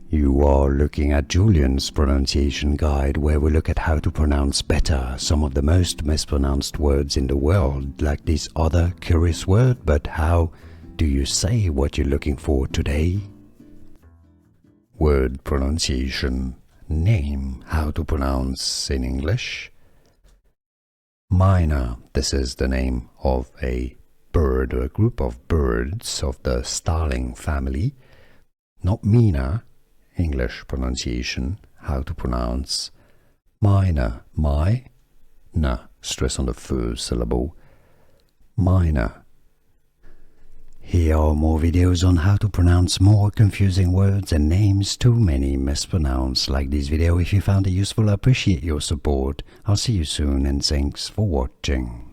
You are looking at Julian's pronunciation guide, where we look at how to pronounce better some of the most mispronounced words in the world, like this other curious word. But how do you say what you're looking for today? Word pronunciation. Name, how to pronounce in English. Myna, this is the name of a bird or a group of birds of the starling family. Not Mina, English pronunciation, how to pronounce Myna, na, stress on the first syllable, Myna. Here are more videos on how to pronounce more confusing words and names too many mispronounced. Like this video if you found it useful. I appreciate your support. I'll see you soon and thanks for watching.